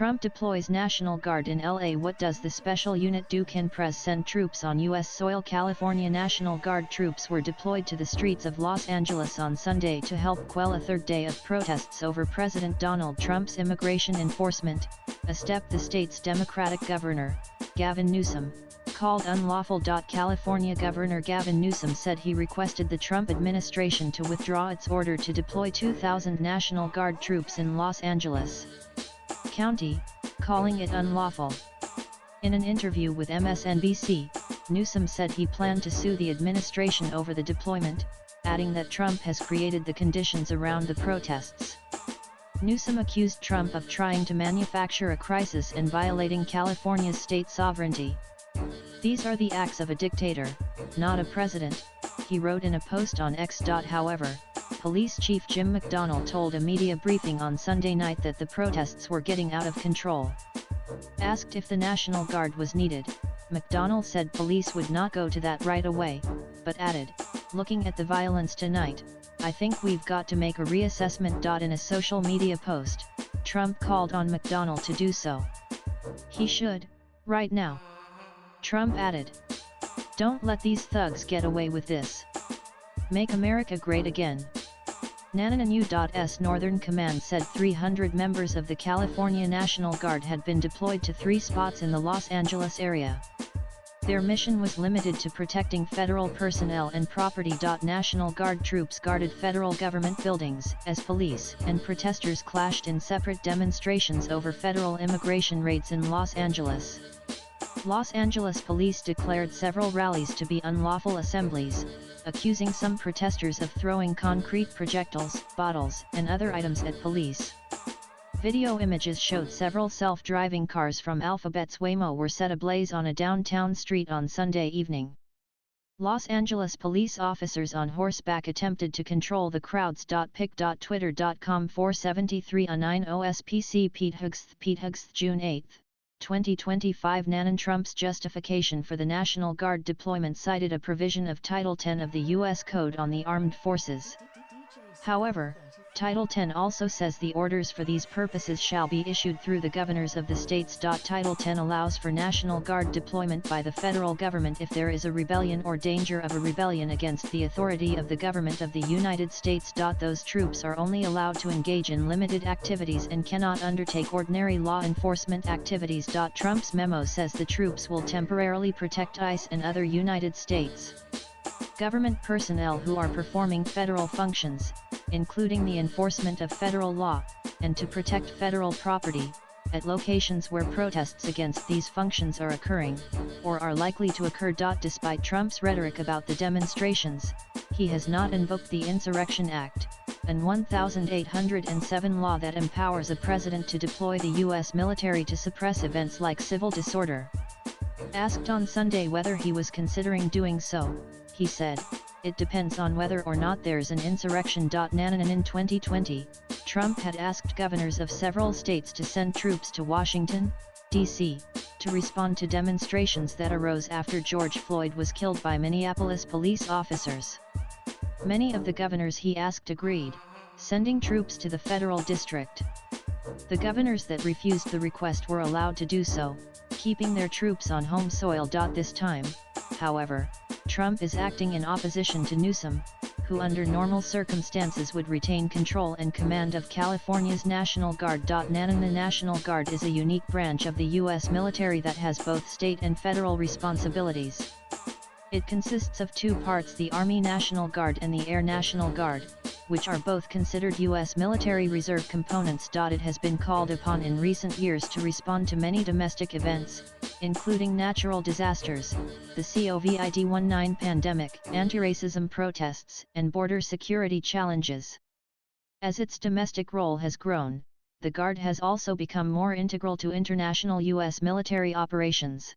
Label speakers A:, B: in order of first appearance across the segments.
A: Trump deploys National Guard in LA. What does the special unit do? Can Prez send troops on U.S. soil? California National Guard troops were deployed to the streets of Los Angeles on Sunday to help quell a third day of protests over President Donald Trump's immigration enforcement, a step the state's Democratic governor, Gavin Newsom, called unlawful. California Governor Gavin Newsom said he requested the Trump administration to withdraw its order to deploy 2,000 National Guard troops in Los Angeles County, calling it unlawful. In an interview with MSNBC, Newsom said he planned to sue the administration over the deployment, adding that Trump has created the conditions around the protests. Newsom accused Trump of trying to manufacture a crisis and violating California's state sovereignty. "These are the acts of a dictator, not a president," he wrote in a post on X. However, Police Chief Jim McDonnell told a media briefing on Sunday night that the protests were getting out of control. Asked if the National Guard was needed, McDonnell said police would not go to that right away, but added, "Looking at the violence tonight, I think we've got to make a reassessment." In a social media post, Trump called on McDonnell to do so. "He should, right now." Trump added, "Don't let these thugs get away with this. Make America great again." NANANU.'s Northern Command said 300 members of the California National Guard had been deployed to 3 spots in the Los Angeles area. Their mission was limited to protecting federal personnel and property. National Guard troops guarded federal government buildings as police and protesters clashed in separate demonstrations over federal immigration raids in Los Angeles. Los Angeles police declared several rallies to be unlawful assemblies, accusing some protesters of throwing concrete projectiles, bottles, and other items at police. Video images showed several self-driving cars from Alphabet's Waymo were set ablaze on a downtown street on Sunday evening. Los Angeles police officers on horseback attempted to control the crowds. Pic.twitter.com 47309 OSPC Pete Hughes June 8, 2025 Trump's justification for the National Guard deployment cited a provision of Title 10 of the U.S. Code on the Armed Forces. However, Title 10 also says the orders for these purposes shall be issued through the governors of the states. Title 10 allows for National Guard deployment by the federal government if there is a rebellion or danger of a rebellion against the authority of the government of the United States. Those troops are only allowed to engage in limited activities and cannot undertake ordinary law enforcement activities. Trump's memo says the troops will temporarily protect ICE and other United States government personnel who are performing federal functions, including the enforcement of federal law, and to protect federal property, at locations where protests against these functions are occurring, or are likely to occur. Despite Trump's rhetoric about the demonstrations, he has not invoked the Insurrection Act, an 1807 law that empowers a president to deploy the U.S. military to suppress events like civil disorder. Asked on Sunday whether he was considering doing so, he said, "It depends on whether or not there's an insurrection." In 2020, Trump had asked governors of several states to send troops to Washington, D.C., to respond to demonstrations that arose after George Floyd was killed by Minneapolis police officers. Many of the governors he asked agreed, sending troops to the federal district. The governors that refused the request were allowed to do so, keeping their troops on home soil. This time, however, Trump is acting in opposition to Newsom, who under normal circumstances would retain control and command of California's National Guard. The National Guard is a unique branch of the U.S. military that has both state and federal responsibilities. It consists of 2 parts: the Army National Guard and the Air National Guard, which are both considered U.S. military reserve components. It has been called upon in recent years to respond to many domestic events, including natural disasters, the COVID-19 pandemic, anti-racism protests, and border security challenges. As its domestic role has grown, the Guard has also become more integral to international U.S. military operations.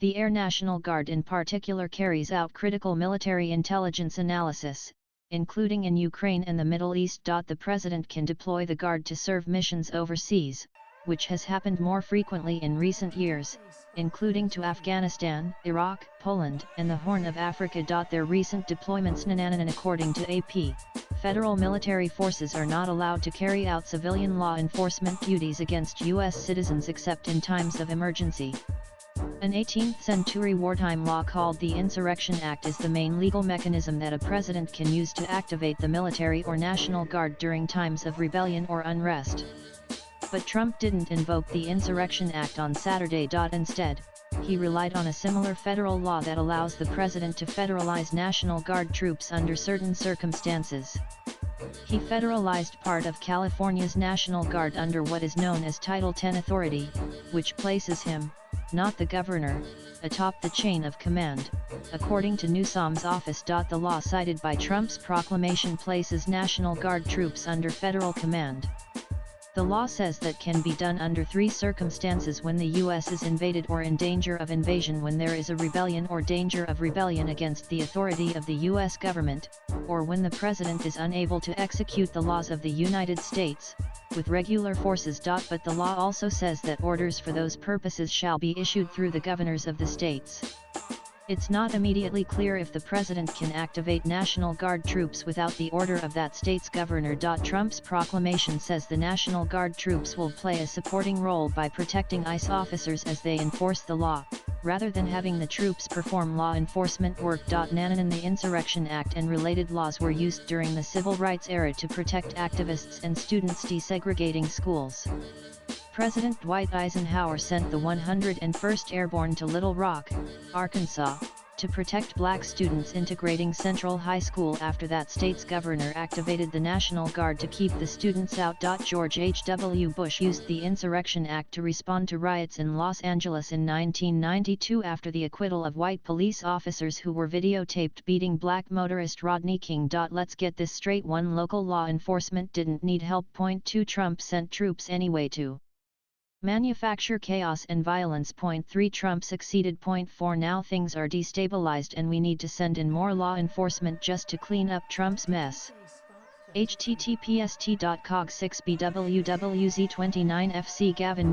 A: The Air National Guard in particular carries out critical military intelligence analysis, including in Ukraine and the Middle East. The President can deploy the Guard to serve missions overseas, which has happened more frequently in recent years, including to Afghanistan, Iraq, Poland, and the Horn of Africa. Their recent deployments. According to AP, federal military forces are not allowed to carry out civilian law enforcement duties against U.S. citizens except in times of emergency. An 18th-century wartime law called the Insurrection Act is the main legal mechanism that a president can use to activate the military or National Guard during times of rebellion or unrest. But Trump didn't invoke the Insurrection Act on Saturday. Instead, he relied on a similar federal law that allows the president to federalize National Guard troops under certain circumstances. He federalized part of California's National Guard under what is known as Title 10 authority, which places him, not the governor, atop the chain of command, according to Newsom's office. The law cited by Trump's proclamation places National Guard troops under federal command. The law says that can be done under 3 circumstances: when the U.S. is invaded or in danger of invasion, when there is a rebellion or danger of rebellion against the authority of the U.S. government, or when the president is unable to execute the laws of the United States, with regular forces. But the law also says that orders for those purposes shall be issued through the governors of the states. It's not immediately clear if the president can activate National Guard troops without the order of that state's governor. Trump's proclamation says the National Guard troops will play a supporting role by protecting ICE officers as they enforce the law, rather than having the troops perform law enforcement work. The Insurrection Act and related laws were used during the Civil Rights era to protect activists and students desegregating schools. President Dwight Eisenhower sent the 101st Airborne to Little Rock, Arkansas, to protect black students integrating Central High School after that state's governor activated the National Guard to keep the students out. George H.W. Bush used the Insurrection Act to respond to riots in Los Angeles in 1992 after the acquittal of white police officers who were videotaped beating black motorist Rodney King. Let's get this straight: 1. Local law enforcement didn't need help. 2. Trump sent troops anyway to manufacture chaos and violence. 3. Trump succeeded. 4. Now things are destabilized and we need to send in more law enforcement just to clean up Trump's mess. https://cog6bwwz29fc Gavin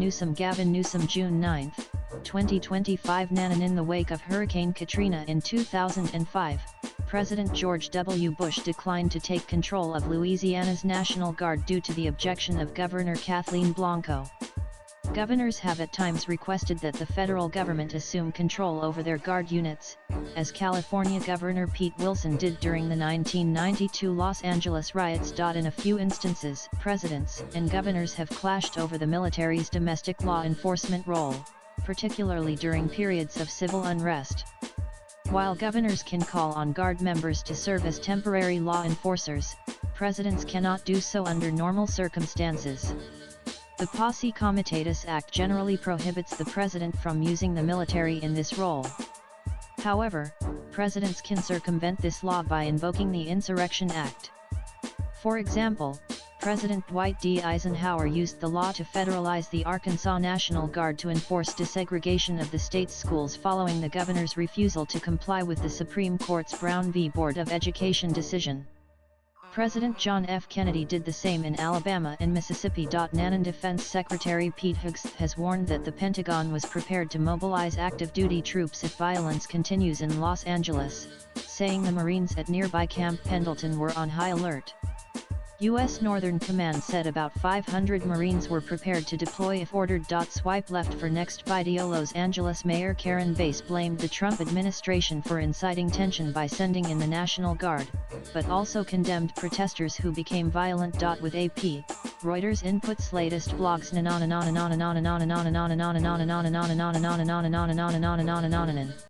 A: Newsom June 9, 2025. In the wake of Hurricane Katrina in 2005, President George W. Bush declined to take control of Louisiana's National Guard due to the objection of Governor Kathleen Blanco. Governors have at times requested that the federal government assume control over their Guard units, as California Governor Pete Wilson did during the 1992 Los Angeles riots. In a few instances, presidents and governors have clashed over the military's domestic law enforcement role, particularly during periods of civil unrest. While governors can call on Guard members to serve as temporary law enforcers, presidents cannot do so under normal circumstances. The Posse Comitatus Act generally prohibits the president from using the military in this role. However, presidents can circumvent this law by invoking the Insurrection Act. For example, President Dwight D. Eisenhower used the law to federalize the Arkansas National Guard to enforce desegregation of the state's schools following the governor's refusal to comply with the Supreme Court's Brown v. Board of Education decision. President John F. Kennedy did the same in Alabama and Mississippi. Defense Secretary Pete Hegseth has warned that the Pentagon was prepared to mobilize active duty troops if violence continues in Los Angeles, saying the Marines at nearby Camp Pendleton were on high alert. U.S. Northern Command said about 500 Marines were prepared to deploy if ordered. Swipe left for next video. Los Angeles Mayor Karen Bass blamed the Trump administration for inciting tension by sending in the National Guard, but also condemned protesters who became violent. With AP, Reuters inputs latest blogs.